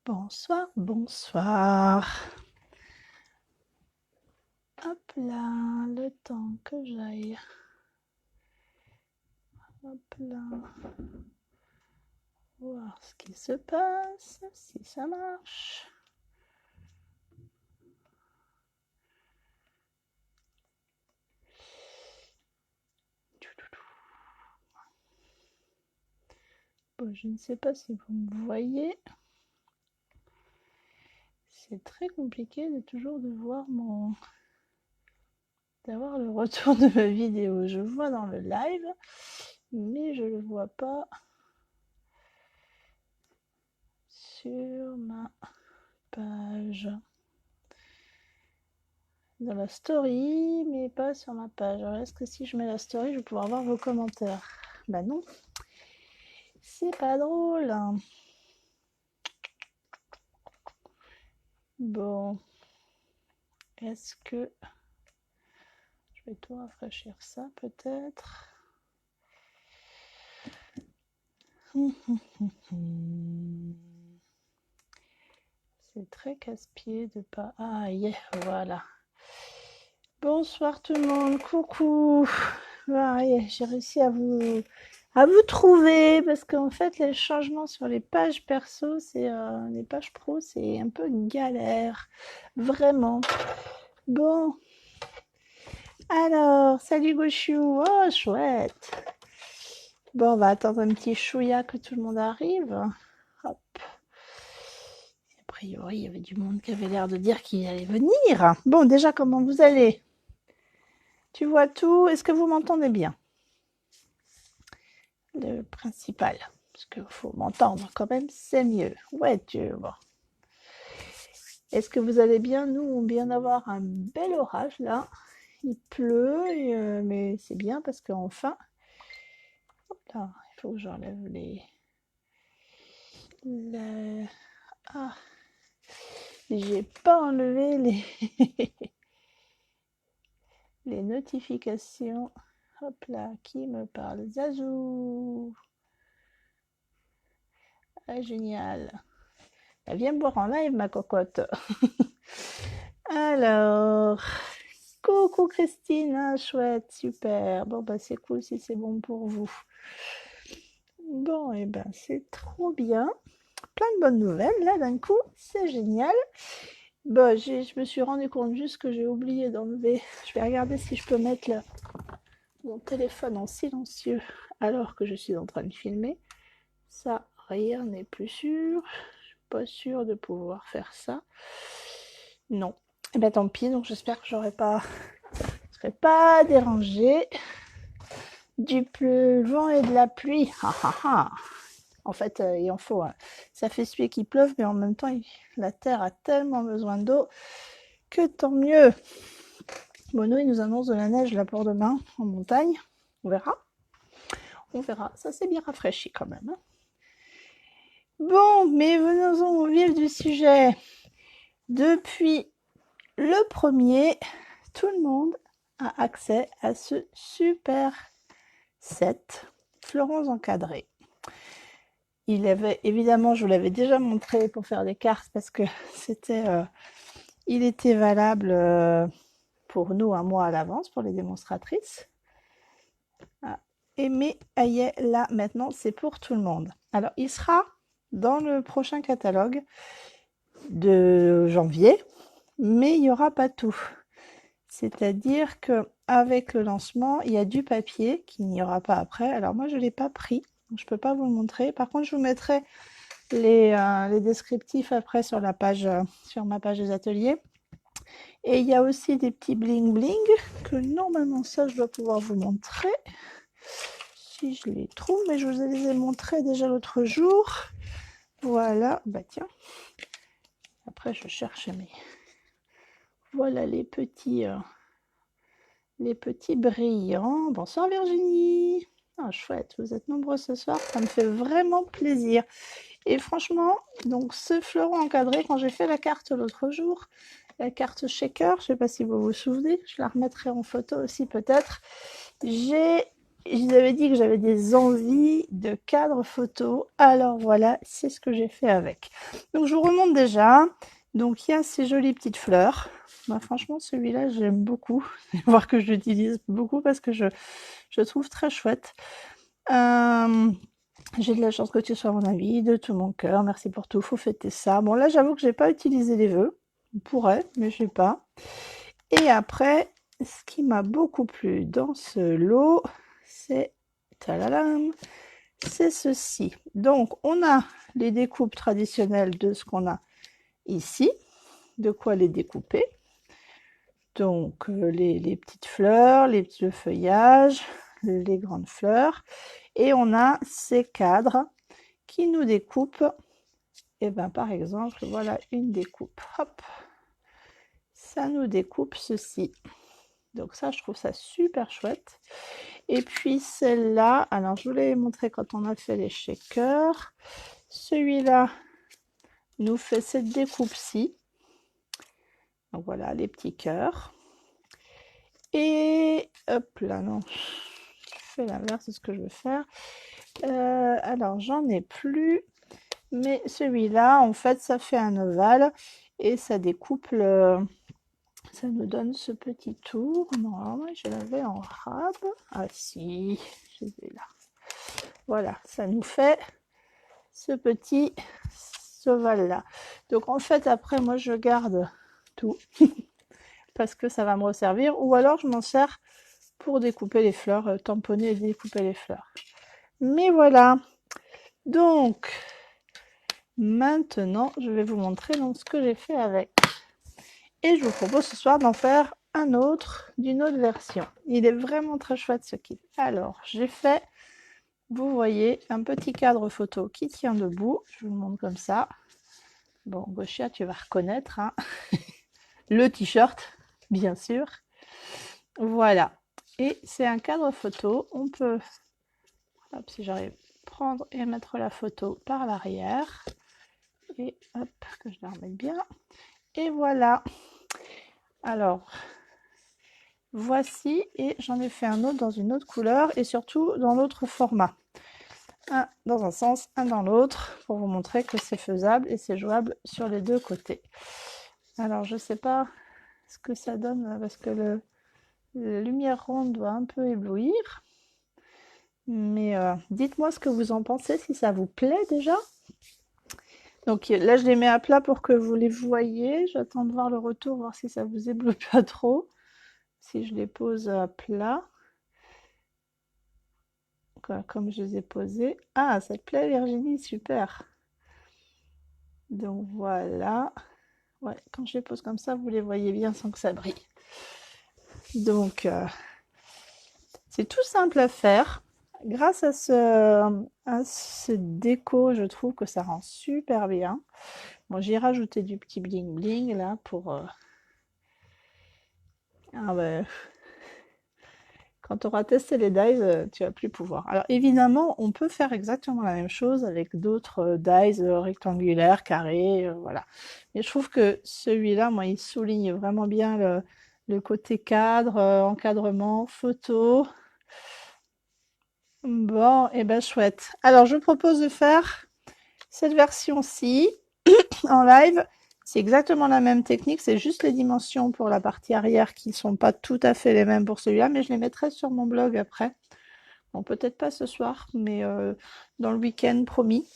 Bonsoir, bonsoir. Hop là, le temps que j'aille. Hop là. Voir ce qui se passe, si ça marche. Bon, je ne sais pas si vous me voyez. C'est très compliqué de toujours d'avoir le retour de ma vidéo. Je vois dans le live, mais je le vois pas sur ma page. Dans la story, mais pas sur ma page. Alors, est-ce que si je mets la story, je vais pouvoir voir vos commentaires? Bah non, c'est pas drôle. Bon, est-ce que je vais tout rafraîchir ça peut-être? C'est très casse-pied de pas... Ah, yeah, voilà. Bonsoir tout le monde, coucou. Ah, yeah, j'ai réussi à vous trouver parce qu'en fait les changements sur les pages perso, c'est les pages pro, c'est un peu une galère, vraiment. Bon, alors, salut Gauchou, oh chouette. Bon, on va attendre un petit chouïa que tout le monde arrive. Hop. A priori, il y avait du monde qui avait l'air de dire qu'il allait venir. Bon, déjà, comment vous allez? Tu vois tout? Est-ce que vous m'entendez bien? Le principal, parce qu'il faut m'entendre quand même, c'est mieux. Ouais, bon. Est-ce que vous allez bien? Nous, on vient d'avoir un bel orage là. Il pleut, mais c'est bien parce qu'enfin... Là, il faut que j'enlève Ah, j'ai pas enlevé les notifications. Hop là, qui me parle? Zazou. Ah, génial. Viens me boire en live, ma cocotte. Alors, coucou Christine, ah, chouette, super. Bon, bah c'est cool si c'est bon pour vous. Bon, et ben c'est trop bien. Plein de bonnes nouvelles là d'un coup, c'est génial. Bon, je me suis rendu compte juste que j'ai oublié d'enlever. Je vais regarder si je peux mettre mon téléphone en silencieux alors que je suis en train de filmer. Ça, rien n'est plus sûr. Je suis pas sûre de pouvoir faire ça. Non. Et ben tant pis. Donc j'espère que je serai pas dérangée du vent et de la pluie. En fait, il en faut. Ça fait celui qu'il pleuve, mais en même temps, la terre a tellement besoin d'eau que tant mieux. Bono, il nous annonce de la neige là pour demain en montagne. On verra. On verra. Ça s'est bien rafraîchi quand même. Bon, mais venons-en au vif du sujet. Depuis le 1er, tout le monde a accès à ce super set fleurons encadrés. Il avait, évidemment, je vous l'avais déjà montré pour faire des cartes parce que il était valable pour nous un mois à l'avance pour les démonstratrices. Mais là maintenant c'est pour tout le monde. Alors il sera dans le prochain catalogue de janvier, mais il n'y aura pas tout. C'est-à-dire que avec le lancement, il y a du papier qu'il n'y aura pas après. Alors moi je ne l'ai pas pris, donc je ne peux pas vous le montrer. Par contre je vous mettrai les descriptifs après sur la page, sur ma page des ateliers. Et il y a aussi des petits bling bling que normalement ça je dois pouvoir vous montrer si je les trouve, mais je vous les ai montrés déjà l'autre jour. Voilà, bah tiens, après je cherche mes... Voilà les petits brillants. Bonsoir Virginie. Ah, chouette, vous êtes nombreux ce soir, ça me fait vraiment plaisir. Et franchement, donc ce fleuron encadré, quand j'ai fait la carte l'autre jour, la carte shaker, je ne sais pas si vous vous souvenez, je la remettrai en photo aussi peut-être, j'ai je vous avais dit que j'avais des envies de cadres photos. Alors voilà, c'est ce que j'ai fait avec. Donc je vous remonte déjà. Donc il y a ces jolies petites fleurs. Bah, franchement, celui-là, j'aime beaucoup. Vous allez voir que je l'utilise beaucoup parce que je trouve très chouette. J'ai de la chance que tu sois mon avis, de tout mon cœur. Merci pour tout, faut fêter ça. Bon, là, j'avoue que j'ai pas utilisé les vœux. On pourrait, mais je sais pas. Et après, ce qui m'a beaucoup plu dans ce lot, c'est tadadam, c'est ceci. Donc, on a les découpes traditionnelles de ce qu'on a ici, de quoi les découper. Donc, les petites fleurs, les petits feuillages, les grandes fleurs. Et on a ces cadres qui nous découpent. Et ben, par exemple, voilà une découpe. Hop, ça nous découpe ceci. Donc ça, je trouve ça super chouette. Et puis celle-là, alors je vous l'avais montré quand on a fait les shakers. Celui-là nous fait cette découpe-ci. Donc voilà, les petits cœurs. Et hop là, non, je fais l'inverse de ce que je veux faire. Alors, j'en ai plus. Mais celui-là, en fait, ça fait un ovale et ça découpe le... Ça nous donne ce petit tour. Normalement, je l'avais en rab. Ah si, je l'ai là. Voilà, ça nous fait ce petit ovale-là. Donc, en fait, après, moi, je garde tout parce que ça va me resservir. Ou alors, je m'en sers pour découper les fleurs, tamponner et découper les fleurs. Mais voilà. Donc, maintenant, je vais vous montrer donc ce que j'ai fait avec. Et je vous propose ce soir d'en faire un autre, d'une autre version. Il est vraiment très chouette ce kit. Alors, j'ai fait, vous voyez, un petit cadre photo qui tient debout. Je vous le montre comme ça. Bon, Gauchia, tu vas reconnaître. Hein. Le t-shirt, bien sûr. Voilà. Et c'est un cadre photo. On peut, hop, si j'arrive, prendre et mettre la photo par l'arrière. Et hop, que je la remette bien. Et voilà. Alors, voici, et j'en ai fait un autre dans une autre couleur et surtout dans l'autre format. Un dans un sens, un dans l'autre, pour vous montrer que c'est faisable et c'est jouable sur les deux côtés. Alors, je ne sais pas ce que ça donne parce que la lumière ronde doit un peu éblouir. Mais dites-moi ce que vous en pensez, si ça vous plaît déjà. Donc là, je les mets à plat pour que vous les voyez. J'attends de voir le retour, voir si ça vous éblouit pas trop. Si je les pose à plat, comme je les ai posés. Ah, ça te plaît Virginie? Super. Donc voilà. Ouais, quand je les pose comme ça, vous les voyez bien sans que ça brille. Donc, c'est tout simple à faire. Grâce à ce déco, je trouve que ça rend super bien. Bon, j'ai rajouté du petit bling bling là pour... Ah ouais. Quand tu auras testé les dies, tu vas plus pouvoir. Alors évidemment, on peut faire exactement la même chose avec d'autres dies rectangulaires, carrés, voilà. Mais je trouve que celui-là, moi, il souligne vraiment bien le côté cadre, encadrement, photo. Bon, et ben chouette. Alors je propose de faire cette version-ci en live. C'est exactement la même technique, c'est juste les dimensions pour la partie arrière qui ne sont pas tout à fait les mêmes pour celui-là, mais je les mettrai sur mon blog après. Bon, peut-être pas ce soir, mais dans le week-end, promis.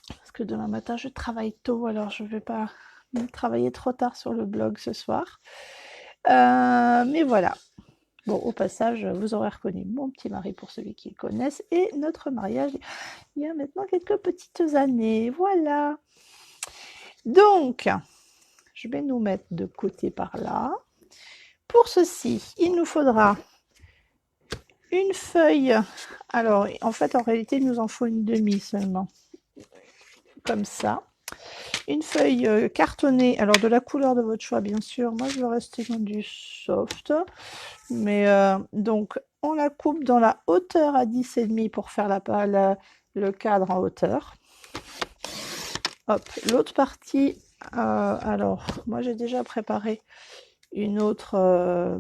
Parce que demain matin, je travaille tôt, alors je ne vais pas travailler trop tard sur le blog ce soir. Mais voilà. Bon, au passage, vous aurez reconnu mon petit mari pour ceux qui le connaissent et notre mariage il y a maintenant quelques petites années. Voilà. Donc, je vais nous mettre de côté par là. Pour ceci, il nous faudra une feuille. Alors, en fait, en réalité, il nous en faut une demi seulement. Comme ça. Une feuille cartonnée, alors de la couleur de votre choix, bien sûr. Moi, je vais rester dans du soft. Mais donc, on la coupe dans la hauteur à 10,5 pour faire le cadre en hauteur. Hop, l'autre partie, alors, moi j'ai déjà préparé une autre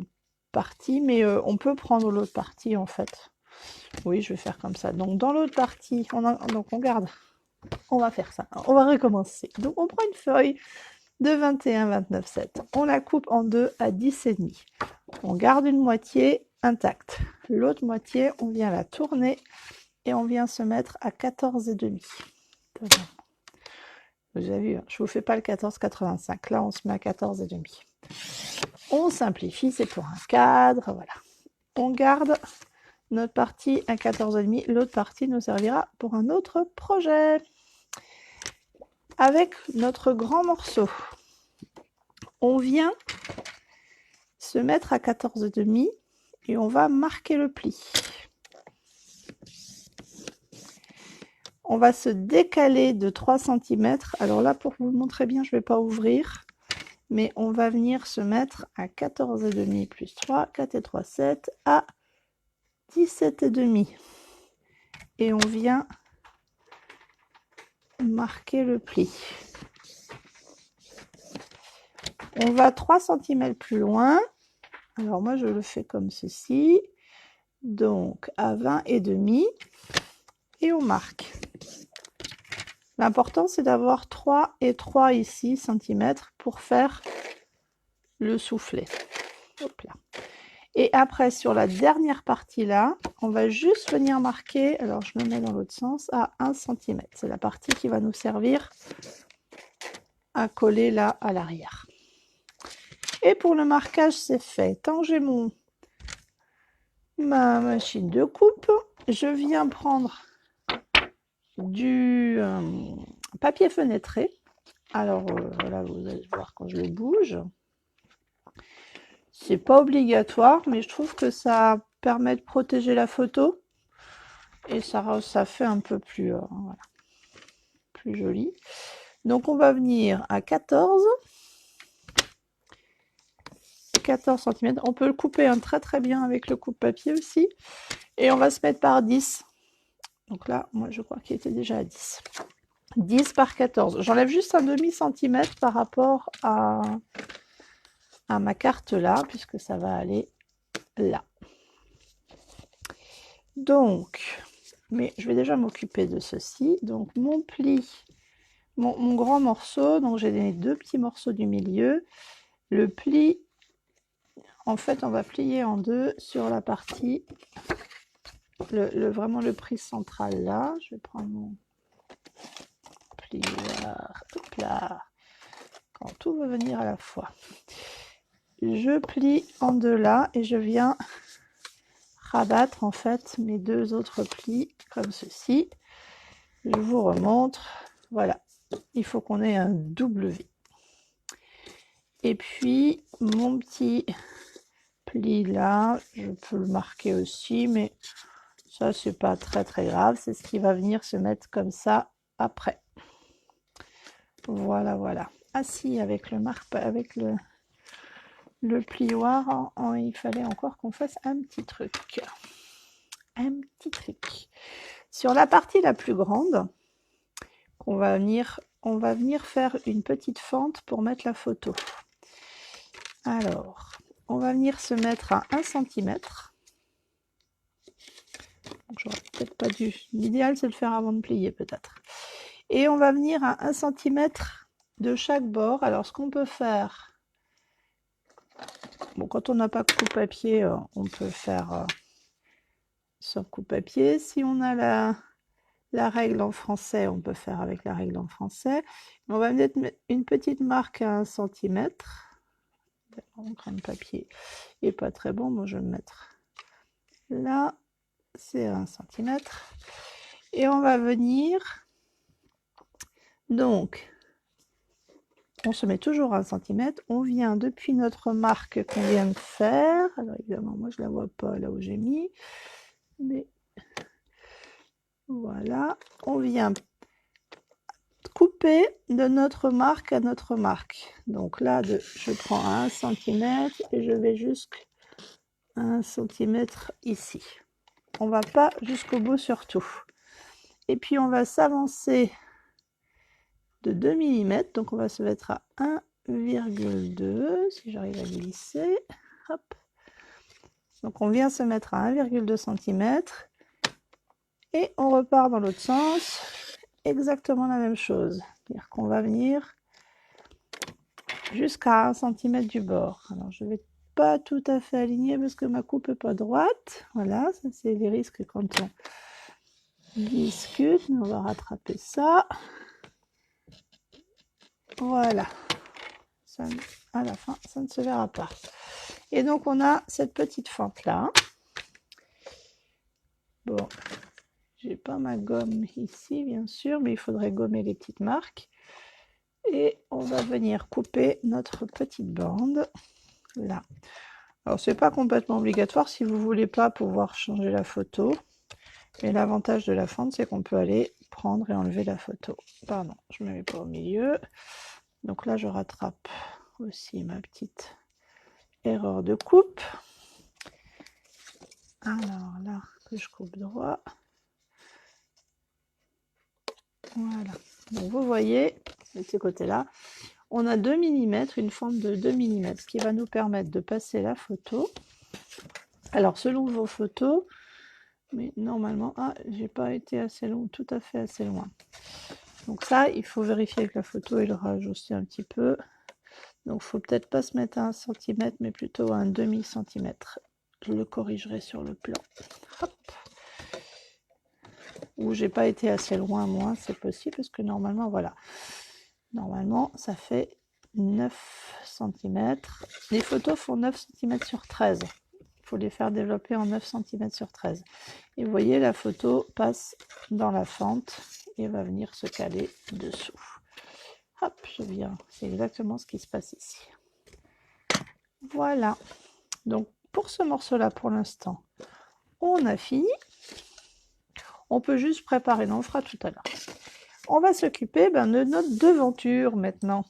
partie, mais on peut prendre l'autre partie en fait. Oui, je vais faire comme ça. Donc, dans l'autre partie, donc on garde. On va faire ça. On va recommencer. Donc, on prend une feuille de 21, 29, 7. On la coupe en deux à 10,5. On garde une moitié intacte. L'autre moitié, on vient la tourner et on vient se mettre à 14,5. Vous avez vu, je ne vous fais pas le 14,85. Là, on se met à 14,5. On simplifie, c'est pour un cadre. Voilà. On garde notre partie à 14,5. L'autre partie nous servira pour un autre projet. Avec notre grand morceau, on vient se mettre à 14,5 et on va marquer le pli. On va se décaler de 3 cm. Alors là, pour vous montrer bien, je ne vais pas ouvrir, mais on va venir se mettre à 14,5 plus 3, 4 et 3, 7, à 17,5. Et on vient marquer le pli. On va 3 cm plus loin. Alors moi, je le fais comme ceci. Donc, à 20,5. Et on marque. L'important, c'est d'avoir 3 et 3 ici, centimètres, pour faire le soufflet. Hop là. Et après, sur la dernière partie là, on va juste venir marquer, alors je me mets dans l'autre sens, à 1 cm. C'est la partie qui va nous servir à coller là à l'arrière. Et pour le marquage, c'est fait. Tant que j'ai ma machine de coupe, je viens prendre du papier fenêtré. Alors voilà, vous allez voir quand je le bouge. C'est pas obligatoire, mais je trouve que ça permet de protéger la photo et ça fait un peu plus, voilà, plus joli. Donc on va venir à 14 cm. On peut le couper très très bien avec le coupe-papier aussi. Et on va se mettre par 10. Donc là, moi je crois qu'il était déjà à 10. 10 par 14. J'enlève juste un demi-centimètre par rapport à ma carte là, puisque ça va aller là. Donc, mais je vais déjà m'occuper de ceci. Donc mon pli, mon grand morceau, donc j'ai les deux petits morceaux du milieu. Le pli, en fait, on va plier en deux sur la partie, vraiment le pli central là. Je vais prendre mon plieur, hop là, quand tout va venir à la fois. Je plie en deux là et je viens rabattre en fait mes deux autres plis comme ceci. Je vous remontre, voilà, il faut qu'on ait un W. Et puis mon petit pli là, je peux le marquer aussi, mais ça c'est pas très très grave, c'est ce qui va venir se mettre comme ça après. Voilà, voilà. Ah si, avec le plioir, il fallait encore qu'on fasse un petit truc. Un petit truc. Sur la partie la plus grande, on va venir faire une petite fente pour mettre la photo. Alors, on va venir se mettre à 1 cm. J'aurais peut-être pas dû. L'idéal, c'est de le faire avant de plier, peut-être. Et on va venir à 1 cm de chaque bord. Alors, ce qu'on peut faire, bon, quand on n'a pas de coupe-papier, on peut faire sans coupe-papier. Si on a la règle en français, on peut faire avec la règle en français. On va mettre une petite marque à 1 cm. Mon grain de papier n'est pas très bon, moi je vais me mettre là, c'est 1 cm. Et on va venir, donc, on se met toujours à 1 cm, on vient depuis notre marque qu'on vient de faire, alors évidemment moi je la vois pas là où j'ai mis, mais voilà, on vient couper de notre marque à notre marque. Donc là, je prends 1 cm et je vais jusqu'à 1 cm ici. On va pas jusqu'au bout surtout. Et puis on va s'avancer de 2 mm. Donc on va se mettre à 1,2 si j'arrive à glisser. Hop. Donc on vient se mettre à 1,2 cm Et on repart dans l'autre sens, exactement la même chose. C'est-à-dire qu'on va venir jusqu'à 1 cm du bord. Alors je vais pas tout à fait aligner parce que ma coupe n'est pas droite. Voilà, ça c'est les risques quand on discute, mais on va rattraper ça. Voilà. Ça, à la fin, ça ne se verra pas. Et donc on a cette petite fente là. Bon, j'ai pas ma gomme ici bien sûr, mais il faudrait gommer les petites marques. Et on va venir couper notre petite bande là. Alors c'est pas complètement obligatoire si vous voulez pas pouvoir changer la photo. Mais l'avantage de la fente, c'est qu'on peut aller prendre et enlever la photo. Pardon, je ne me mets pas au milieu. Donc là, je rattrape aussi ma petite erreur de coupe. Alors là, que je coupe droit. Voilà. Donc vous voyez, de ce côté-là, on a 2 mm, une fente de 2 mm, ce qui va nous permettre de passer la photo. Alors selon vos photos, mais normalement, j'ai pas été assez loin, tout à fait assez loin. Donc ça, il faut vérifier que la photo, il rage aussi un petit peu. Donc il faut peut-être pas se mettre à 1 cm, mais plutôt à un demi-centimètre. Je le corrigerai sur le plan. Hop. Ou j'ai pas été assez loin, moi, c'est possible, parce que normalement, voilà. Normalement, ça fait 9 cm. Les photos font 9 cm sur 13. Il faut les faire développer en 9 cm sur 13. Et vous voyez, la photo passe dans la fente et va venir se caler dessous. Hop, je viens. C'est exactement ce qui se passe ici. Voilà. Donc, pour ce morceau-là, pour l'instant, on a fini. On peut juste préparer, non, on le fera tout à l'heure. On va s'occuper de notre devanture maintenant.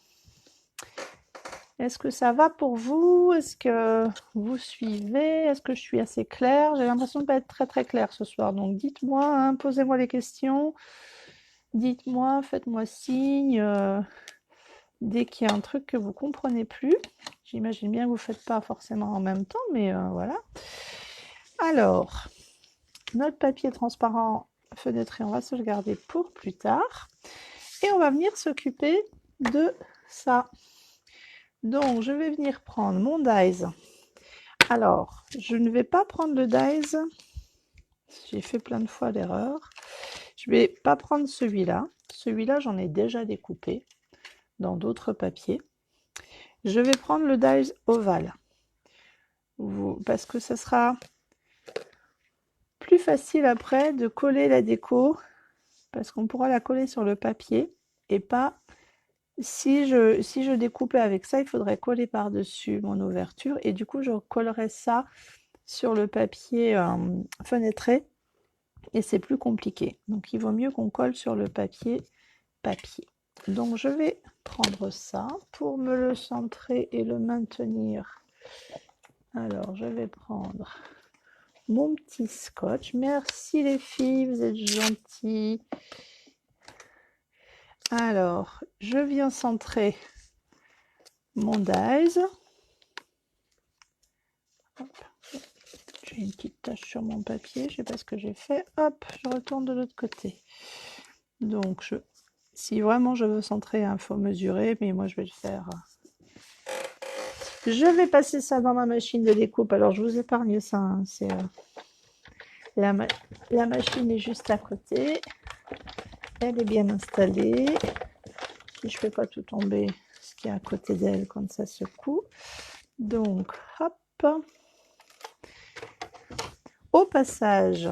Est-ce que ça va pour vous? Est-ce que vous suivez? Est-ce que je suis assez claire? J'ai l'impression de ne pas être très très claire ce soir. Donc dites-moi, hein, posez-moi les questions. Dites-moi, faites-moi signe. Dès qu'il y a un truc que vous ne comprenez plus. J'imagine bien que vous ne faites pas forcément en même temps, mais voilà. Alors, notre papier transparent fenêtré, on va se le garder pour plus tard. Et on va venir s'occuper de ça. Donc, je vais venir prendre mon dies. Alors, je ne vais pas prendre le dies. J'ai fait plein de fois l'erreur. Je ne vais pas prendre celui-là. Celui-là, j'en ai déjà découpé dans d'autres papiers. Je vais prendre le dies ovale. Parce que ça sera plus facile après de coller la déco. Parce qu'on pourra la coller sur le papier et pas... Si je découpais avec ça, il faudrait coller par-dessus mon ouverture et du coup, je collerais ça sur le papier fenêtré et c'est plus compliqué. Donc, il vaut mieux qu'on colle sur le papier. Donc, je vais prendre ça pour me le centrer et le maintenir. Alors, je vais prendre mon petit scotch. Merci les filles, vous êtes gentilles. Alors, je viens centrer mon dies. J'ai une petite tache sur mon papier, je ne sais pas ce que j'ai fait. Hop, je retourne de l'autre côté. Donc, si vraiment je veux centrer, il faut mesurer, mais moi je vais le faire. Je vais passer ça dans ma machine de découpe. Alors, je vous épargne ça. Hein. La machine est juste à côté. Elle est bien installée. Si je ne fais pas tout tomber ce qui est à côté d'elle quand ça secoue. Donc, hop. Au passage,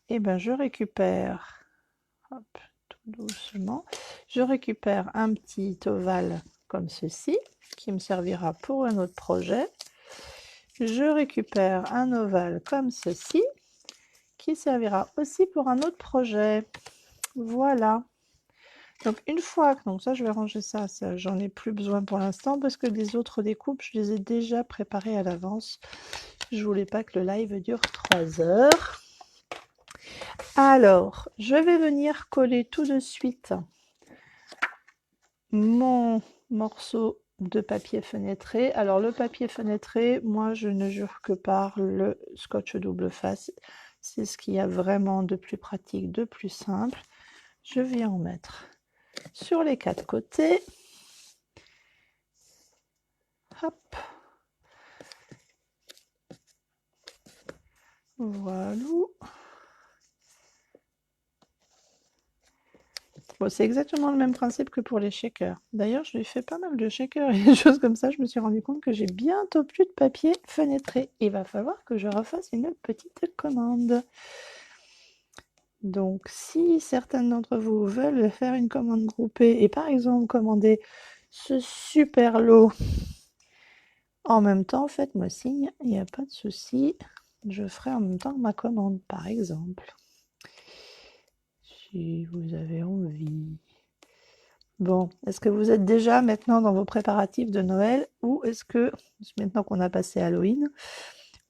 je récupère, hop, tout doucement, je récupère un petit ovale comme ceci, qui me servira pour un autre projet. Je récupère un ovale comme ceci, qui servira aussi pour un autre projet. Voilà. Donc une fois, donc ça je vais ranger ça j'en ai plus besoin pour l'instant parce que les autres découpes, je les ai déjà préparées à l'avance. Je voulais pas que le live dure 3 heures. Alors, je vais venir coller tout de suite mon morceau de papier fenêtré. Alors, le papier fenêtré, moi, je ne jure que par le scotch double face. C'est ce qu'il y a vraiment de plus pratique, de plus simple. Je vais en mettre sur les 4 côtés. Hop. Voilà. Bon, c'est exactement le même principe que pour les shakers. D'ailleurs, je lui fais pas mal de shakers et des choses comme ça. Je me suis rendu compte que j'ai bientôt plus de papier fenêtré. Il va falloir que je refasse une petite commande. Donc, si certains d'entre vous veulent faire une commande groupée et par exemple commander ce super lot en même temps, faites-moi signe, il n'y a pas de souci. Je ferai en même temps ma commande, par exemple. Si vous avez envie. Bon, est-ce que vous êtes déjà maintenant dans vos préparatifs de Noël ou est-ce que, maintenant qu'on a passé Halloween,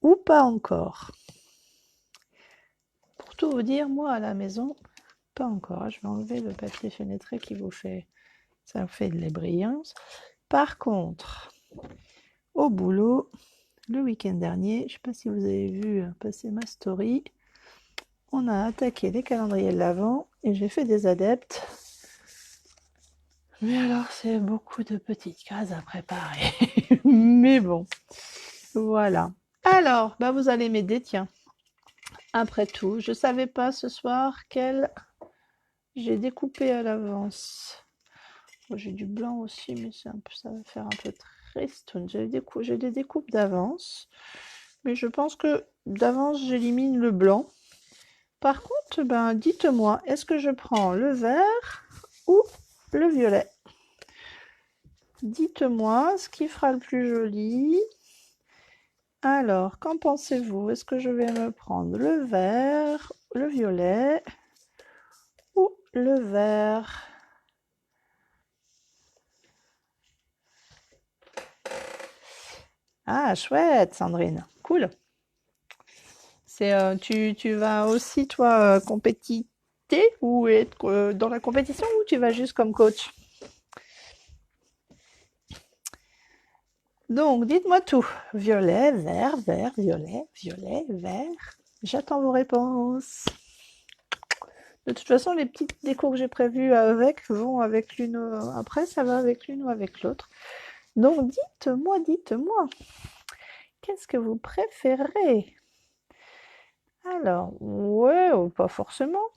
ou pas encore? Pour tout vous dire, moi à la maison, pas encore. Je vais enlever le papier fenêtré qui vous fait, ça fait de l'ébrilliance. Par contre, au boulot, le week-end dernier, je ne sais pas si vous avez vu passer ma story, on a attaqué les calendriers de l'Avent et j'ai fait des adeptes. Mais alors, c'est beaucoup de petites cases à préparer. Mais bon, voilà. Alors, bah vous allez m'aider, tiens. Après tout, je ne savais pas ce soir quel j'ai découpé à l'avance. Bon, j'ai du blanc aussi, mais ça va faire un peu triste. J'ai des découpes d'avance. Mais je pense que d'avance, j'élimine le blanc. Par contre, ben, dites-moi, est-ce que je prends le vert ou le violet? Dites-moi ce qui fera le plus joli. Alors, qu'en pensez-vous? Est-ce que je vais me prendre le vert, le violet ou le vert? Ah, chouette, Sandrine. Cool. Tu vas aussi, toi, compétiter ou être dans la compétition ou tu vas juste comme coach? Donc, dites-moi tout. Violet, vert, vert, violet, violet, vert. J'attends vos réponses. De toute façon, les petites décos que j'ai prévues avec vont avec l'une. Après, ça va avec l'une ou avec l'autre. Donc, dites-moi, qu'est-ce que vous préférez? Alors, ouais, ou pas forcément.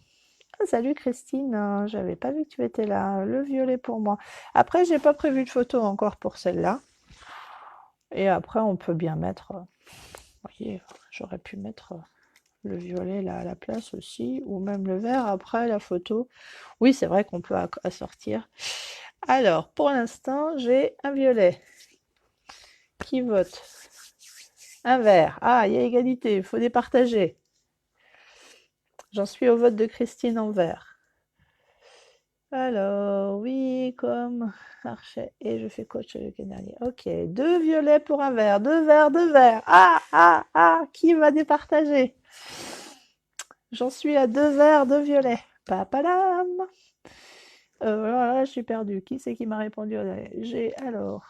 Ah, salut Christine, j'avais pas vu que tu étais là. Le violet pour moi. Après, j'ai pas prévu de photo encore pour celle-là. Et après, on peut bien mettre. Vous voyez, j'aurais pu mettre le violet là à la place aussi, ou même le vert après la photo. Oui, c'est vrai qu'on peut assortir. Alors, pour l'instant, j'ai un violet. Qui vote? Un vert. Ah, il y a égalité, il faut départager. J'en suis au vote de Christine en vert. Alors, oui, comme Archet. Et je fais coach le week-end dernier. Ok, 2 violets pour un vert. 2 verts, 2 verts. Ah, qui va départager? J'en suis à 2 verts, 2 violets. Papadam! Voilà, je suis perdue. Qui c'est qui m'a répondu? J'ai alors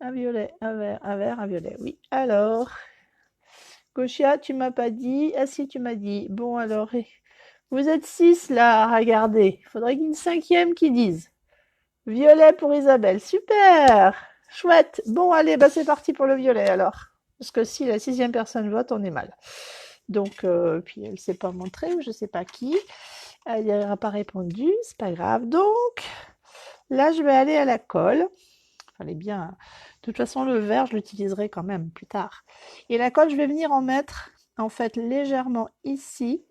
un violet, un vert, un vert, un violet. Oui. Alors, Gauchia, tu m'as pas dit. Ah si, tu m'as dit. Bon, alors, vous êtes 6 là à regarder. Il faudrait qu'il y ait une cinquième qui dise. Violet pour Isabelle. Super! Chouette. Bon, allez, bah c'est parti pour le violet alors. Parce que si la 6e personne vote, on est mal. Donc, puis elle ne s'est pas montrée ou je ne sais pas qui. Elle n'aura pas répondu, c'est pas grave. Donc, là, je vais aller à la colle. Fallait bien. De toute façon, le vert, je l'utiliserai quand même plus tard. Et la colle, je vais venir en mettre, en fait, légèrement ici.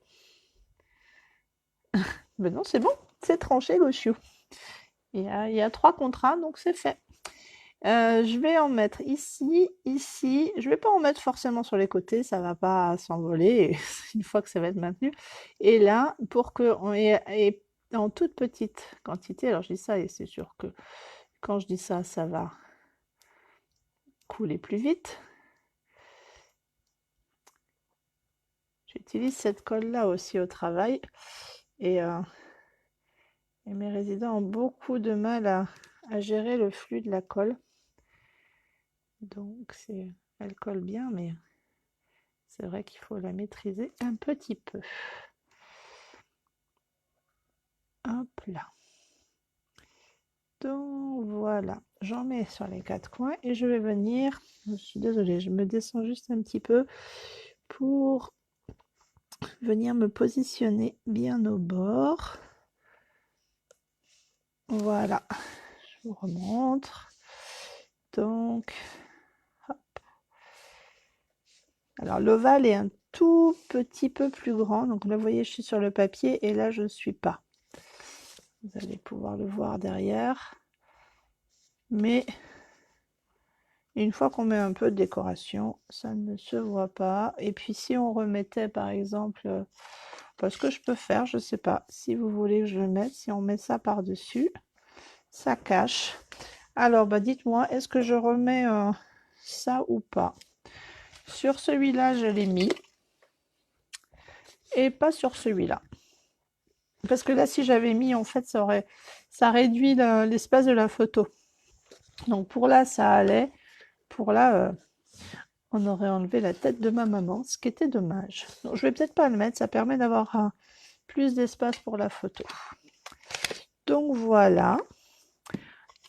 Mais non, c'est bon, c'est tranché, le chiot. Il y a 3 contre 1, donc c'est fait. Je vais en mettre ici, ici. Je vais pas en mettre forcément sur les côtés, ça va pas s'envoler une fois que ça va être maintenu. Et là, pour que on ait en toute petite quantité, alors je dis ça et c'est sûr que quand je dis ça, ça va couler plus vite. J'utilise cette colle-là aussi au travail et mes résidents ont beaucoup de mal à gérer le flux de la colle. Donc elle colle bien, mais C'est vrai qu'il faut la maîtriser un petit peu. Hop là. Donc voilà, j'en mets sur les 4 coins et je vais venir, je suis désolée, je me descends juste un petit peu pour venir me positionner bien au bord. Voilà, je vous remontre. Donc, hop. Alors l'ovale est un tout petit peu plus grand, donc là vous voyez je suis sur le papier et là je ne suis pas. Vous allez pouvoir le voir derrière. Mais une fois qu'on met un peu de décoration, ça ne se voit pas. Et puis si on remettait par exemple, ce que je peux faire, je ne sais pas, si vous voulez que je le mette, si on met ça par-dessus, ça cache. Alors dites-moi, est-ce que je remets ça ou pas? Sur celui-là, je l'ai mis. Et pas sur celui-là. Parce que là, si j'avais mis, en fait, ça réduit l'espace de la photo. Donc pour là, ça allait. Pour là, on aurait enlevé la tête de ma maman, ce qui était dommage. Donc je vais peut-être pas le mettre, ça permet d'avoir plus d'espace pour la photo. Donc voilà.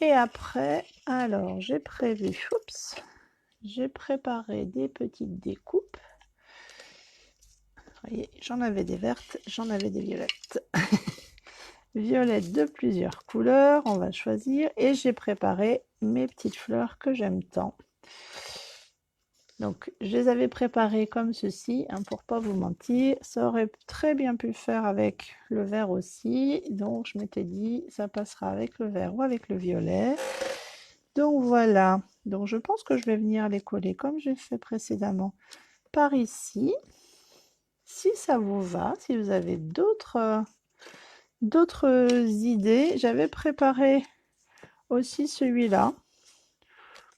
Et après, alors j'ai prévu, j'ai préparé des petites découpes. Vous voyez, j'en avais des vertes, j'en avais des violettes. Violettes de plusieurs couleurs, on va choisir. Et j'ai préparé mes petites fleurs que j'aime tant. Donc, je les avais préparées comme ceci, hein, pour pas vous mentir. Ça aurait très bien pu le faire avec le vert aussi. Donc, je m'étais dit, ça passera avec le vert ou avec le violet. Donc, voilà. Donc, je pense que je vais venir les coller comme j'ai fait précédemment par ici. Si ça vous va, si vous avez d'autres idées, j'avais préparé aussi celui-là,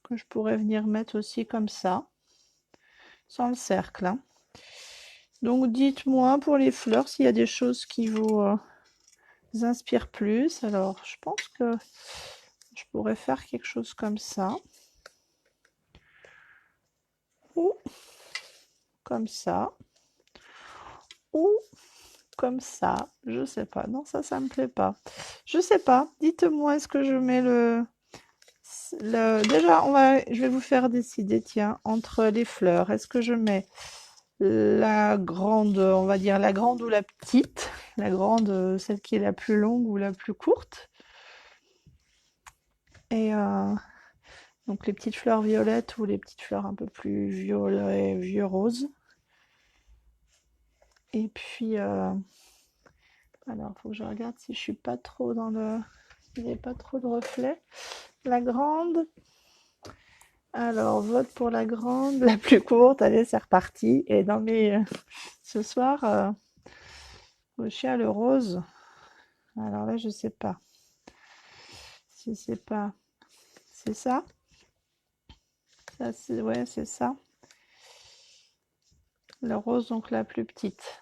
que je pourrais venir mettre aussi comme ça, sans le cercle, hein. Donc dites-moi pour les fleurs s'il y a des choses qui vous inspirent plus. Alors je pense que je pourrais faire quelque chose comme ça. Ou comme ça. Ou comme ça. Je sais pas. Non, ça me plaît pas. Je sais pas. Dites-moi, est-ce que je mets déjà, je vais vous faire décider, tiens, entre les fleurs. Est-ce que je mets la grande, on va dire la grande ou la petite? La grande, celle qui est la plus longue ou la plus courte? Et donc les petites fleurs violettes ou les petites fleurs un peu plus violet, vieux rose. Et puis, alors, il faut que je regarde si je suis pas trop dans le... Il n'y a pas trop de reflets. La grande. Alors, vote pour la grande, la plus courte. Allez, c'est reparti. Et dans mes... ce soir, au chien le rose. Alors là, je sais pas. Si c'est pas... C'est ça? Ça, c'est... Ouais, c'est ça. Le rose, donc la plus petite.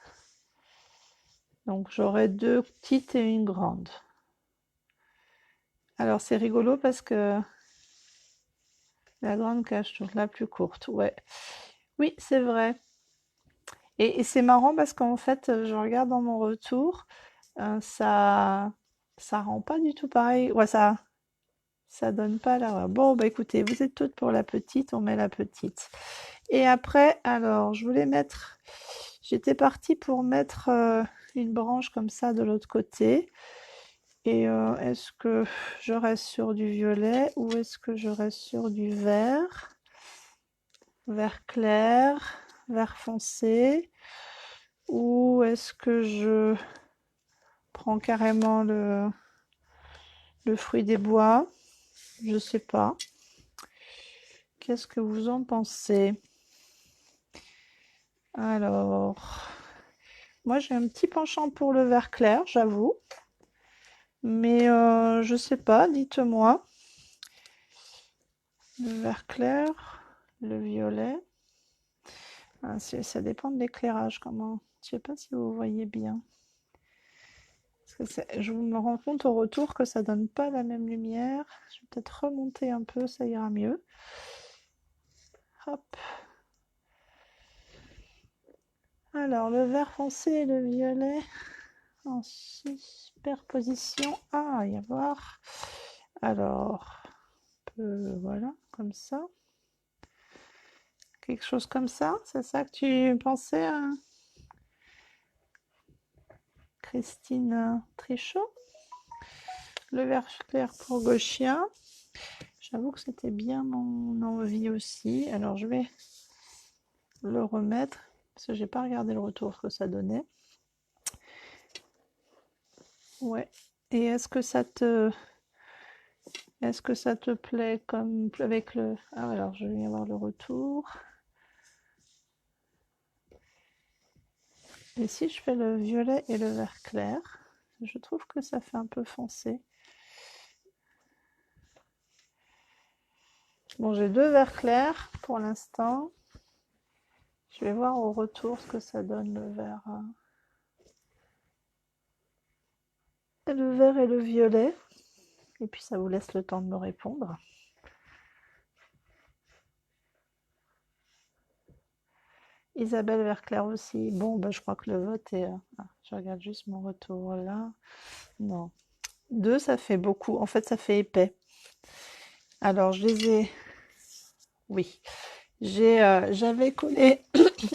Donc j'aurai 2 petites et une grande. Alors c'est rigolo parce que la grande cache toujours la plus courte. Ouais. Oui, c'est vrai. Et c'est marrant parce qu'en fait, je regarde dans mon retour, ça rend pas du tout pareil. Ouais, ça donne pas la... ouais. Bon, bah écoutez, vous êtes toutes pour la petite, on met la petite. Et après, alors, je voulais mettre... J'étais partie pour mettre une branche comme ça de l'autre côté. Et est-ce que je reste sur du violet ou est-ce que je reste sur du vert? Vert clair, vert foncé? Ou est-ce que je prends carrément le fruit des bois? Je sais pas. Qu'est-ce que vous en pensez? Alors, moi j'ai un petit penchant pour le vert clair, j'avoue. Mais je sais pas, dites-moi. Le vert clair, le violet. Ah, ça dépend de l'éclairage, comment. Je sais pas si vous voyez bien. Parce que je me rends compte au retour que ça donne pas la même lumière. Je vais peut-être remonter un peu, ça ira mieux. Hop. Alors, le vert foncé et le violet en superposition. Ah, y avoir. Alors, voilà, comme ça. Quelque chose comme ça. C'est ça que tu pensais, Christine Trichot? Le vert clair pour Gauchien. J'avoue que c'était bien mon envie aussi. Alors, je vais le remettre parce que j'ai pas regardé le retour que ça donnait. Ouais. Et est-ce que ça te plaît comme avec le... Ah, alors je vais y avoir le retour. Et si je fais le violet et le vert clair, je trouve que ça fait un peu foncé. Bon, j'ai deux verts clairs pour l'instant. Je vais voir au retour ce que ça donne le vert. Le vert et le violet. Et puis ça vous laisse le temps de me répondre. Isabelle vert clair aussi. Bon, bah, je crois que le vote est... je regarde juste mon retour là. Non. 2, ça fait beaucoup. En fait, ça fait épais. Alors, je les ai... Oui. J'avais collé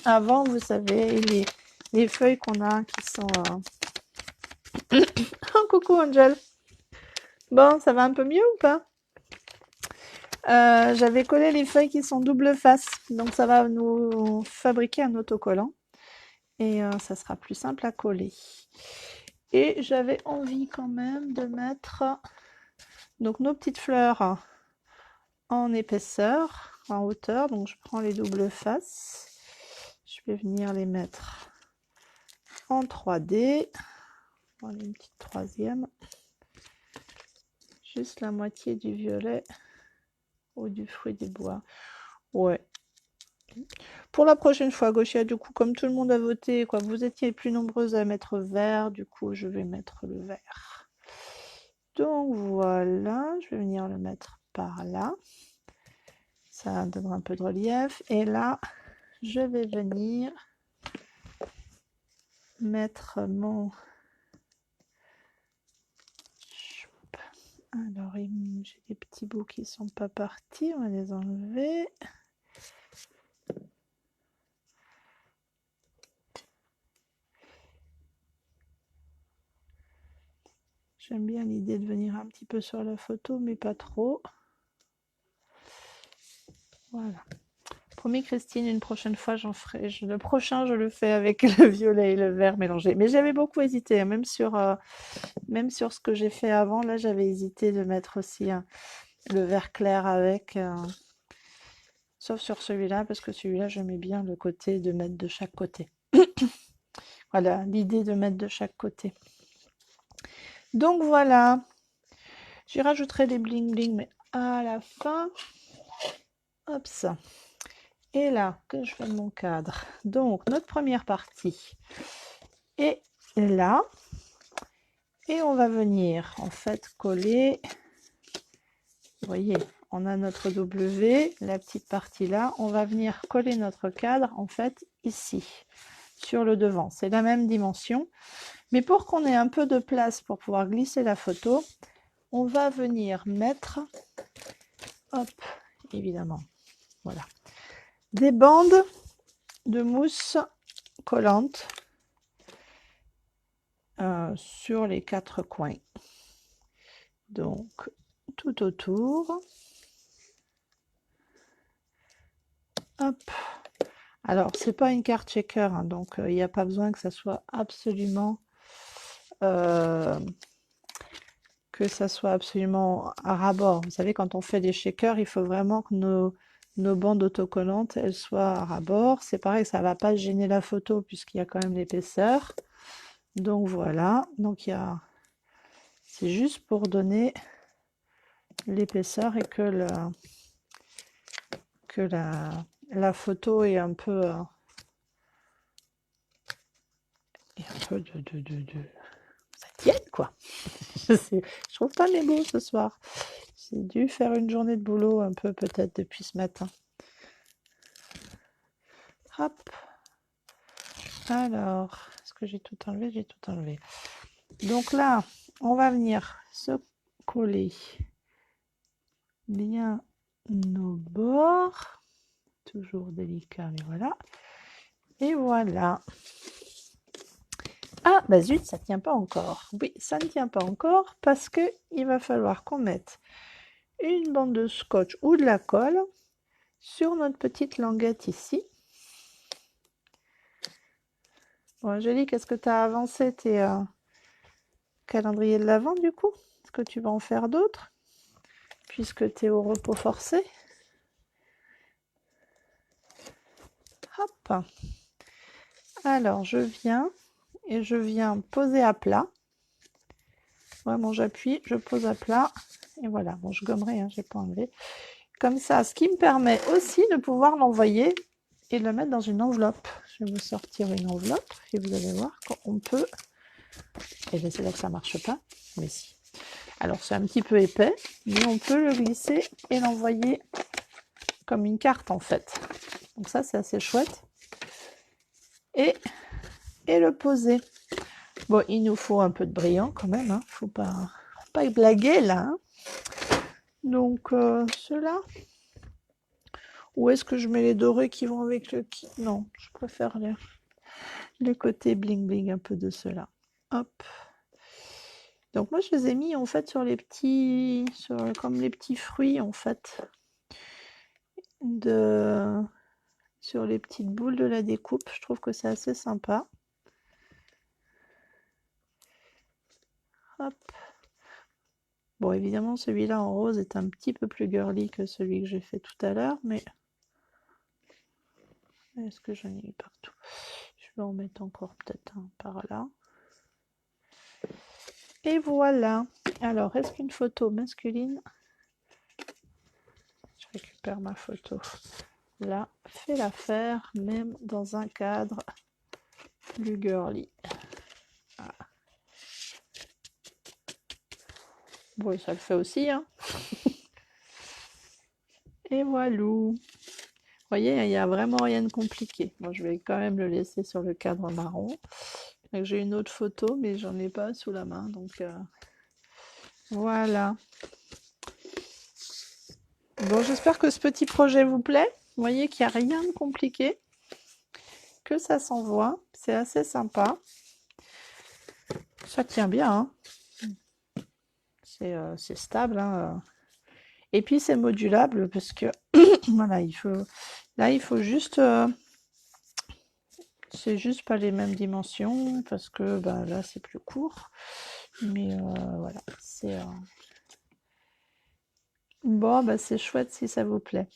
avant, vous savez, les feuilles qu'on a qui sont... Oh, coucou Angel. Bon, ça va un peu mieux ou pas? J'avais collé les feuilles qui sont double face. Donc, ça va nous fabriquer un autocollant. Et ça sera plus simple à coller. Et j'avais envie quand même de mettre donc nos petites fleurs en épaisseur, en hauteur. Donc je prends les doubles faces. Je vais venir les mettre en 3D. Voilà, une petite troisième. Juste la moitié du violet ou du fruit des bois. Ouais. Pour la prochaine fois, Gauchia, du coup, comme tout le monde a voté, quoi, vous étiez plus nombreuses à mettre vert, du coup, je vais mettre le vert. Donc voilà, je vais venir le mettre par là. Ça donnera un peu de relief. Et là, je vais venir mettre mon... Alors, j'ai des petits bouts qui ne sont pas partis. On va les enlever. J'aime bien l'idée de venir un petit peu sur la photo, mais pas trop. Voilà. Promis Christine, une prochaine fois, j'en ferai. Le prochain, je le fais avec le violet et le vert mélangé. Mais j'avais beaucoup hésité, hein, même sur ce que j'ai fait avant. Là, j'avais hésité de mettre aussi le vert clair avec... sauf sur celui-là, parce que celui-là, j'aimais bien le côté de mettre de chaque côté. Voilà, l'idée de mettre de chaque côté. Donc voilà, j'y rajouterai des bling bling, mais à la fin. Hop ça. Et là, que je fais de mon cadre. Donc, notre première partie est là. Et on va venir, en fait, coller. Vous voyez, on a notre W, la petite partie là. On va venir coller notre cadre, en fait, ici, sur le devant. C'est la même dimension. Mais pour qu'on ait un peu de place pour pouvoir glisser la photo, on va venir mettre, hop, évidemment, voilà, des bandes de mousse collante sur les 4 coins. Donc, tout autour. Hop. Alors, c'est pas une carte checker, hein, donc il n'y a pas besoin que ça soit absolument... à ras-bord. Vous savez, quand on fait des shakers, il faut vraiment que nos bandes autocollantes, elles soient à ras-bord. C'est pareil, ça ne va pas gêner la photo puisqu'il y a quand même l'épaisseur. Donc voilà, donc c'est juste pour donner l'épaisseur et que la photo est un peu... ça tienne, quoi. Je trouve pas mes mots ce soir. J'ai dû faire une journée de boulot un peu peut-être depuis ce matin. Hop. Alors, est-ce que j'ai tout enlevé? J'ai tout enlevé. Donc là, on va venir se coller bien nos bords. Toujours délicat, mais voilà. Et voilà. Ah, bah zut, ça ne tient pas encore. Oui, ça ne tient pas encore parce qu'il va falloir qu'on mette une bande de scotch ou de la colle sur notre petite languette ici. Bon, Angélique, est-ce que tu as avancé tes calendriers de l'Avent du coup? Est-ce que tu vas en faire d'autres puisque tu es au repos forcé? Hop. Alors, je viens et je viens poser à plat. Vraiment, j'appuie, je pose à plat. Et voilà, bon, je gommerai, hein, j'ai pas enlevé. Comme ça, ce qui me permet aussi de pouvoir l'envoyer et de le mettre dans une enveloppe. Je vais vous sortir une enveloppe et vous allez voir qu'on peut... Et bien, c'est là que ça marche pas, mais si. Alors, c'est un petit peu épais, mais on peut le glisser et l'envoyer comme une carte, en fait. Donc ça, c'est assez chouette. Et le poser. Bon, il nous faut un peu de brillant quand même, hein. Faut pas blaguer là. Hein. Donc, ceux-là. Où est-ce que je mets les dorés qui vont avec le kit? Non, je préfère les côtés bling bling un peu de ceux-là. Hop. Donc moi, je les ai mis en fait sur les petits, comme les petits fruits en fait, sur les petites boules de la découpe. Je trouve que c'est assez sympa. Hop. Bon, évidemment, celui-là en rose est un petit peu plus girly que celui que j'ai fait tout à l'heure, mais est-ce que j'en ai mis partout? Je vais en mettre encore peut-être un par là. Et voilà. Alors, est-ce qu'une photo masculine? Je récupère ma photo. Là, fait l'affaire, même dans un cadre plus girly. Ah. Bon, ça le fait aussi, hein. Et voilà. Vous voyez, il n'y a vraiment rien de compliqué. Moi, je vais quand même le laisser sur le cadre marron. J'ai une autre photo, mais j'en ai pas sous la main, donc voilà. Bon, j'espère que ce petit projet vous plaît. Vous voyez qu'il n'y a rien de compliqué, que ça s'envoie. C'est assez sympa. Ça tient bien, hein. C'est stable, hein. Et puis c'est modulable parce que voilà, il faut juste c'est juste pas les mêmes dimensions parce que bah, là c'est plus court. Mais voilà, c'est bon, bah c'est chouette si ça vous plaît.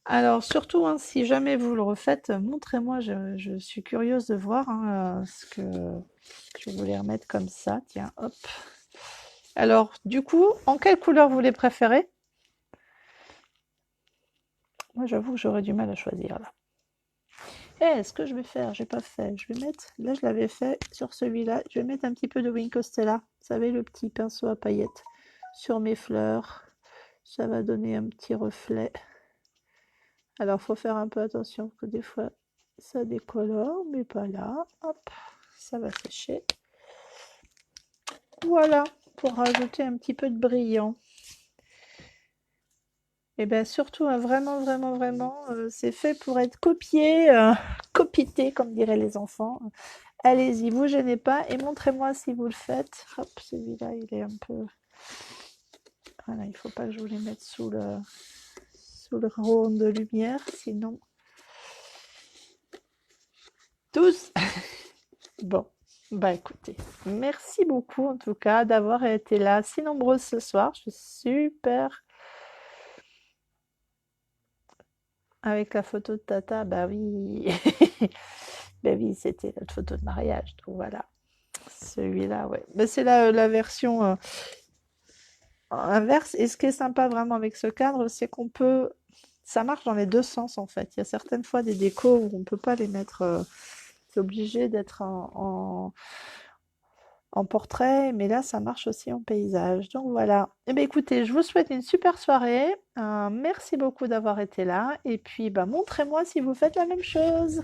Alors surtout, hein, si jamais vous le refaites, montrez-moi, je suis curieuse de voir hein, ce que je voulais remettre comme ça. Tiens, hop. Alors, du coup, en quelle couleur vous les préférez? Moi, j'avoue que j'aurais du mal à choisir là. Eh, ce que je vais faire, j'ai pas fait. Je vais mettre, là je l'avais fait sur celui-là, je vais mettre un petit peu de Wink Stella. Vous savez, le petit pinceau à paillettes sur mes fleurs. Ça va donner un petit reflet. Alors, faut faire un peu attention parce que des fois ça décolore, mais pas là. Hop, ça va sécher. Voilà, pour rajouter un petit peu de brillant. Et bien surtout, vraiment, vraiment, vraiment, c'est fait pour être copié, copité, comme diraient les enfants. Allez-y, vous gênez pas et montrez-moi si vous le faites. Hop, celui-là, il est un peu... Voilà, il faut pas que je vous les mette sous le rayon de lumière, sinon... Tous Bon, bah écoutez, merci beaucoup en tout cas d'avoir été là si nombreuses ce soir. Je suis super... Avec la photo de Tata, bah oui. Ben oui, c'était notre photo de mariage, donc voilà. Celui-là, ouais. Ben, c'est la version inverse. Et ce qui est sympa vraiment avec ce cadre, c'est qu'on peut... Ça marche dans les deux sens, en fait. Il y a certaines fois des décos où on ne peut pas les mettre... c'est obligé d'être en portrait, mais là, ça marche aussi en paysage. Donc voilà. Eh bien, écoutez, je vous souhaite une super soirée. Merci beaucoup d'avoir été là. Et puis, bah, montrez-moi si vous faites la même chose.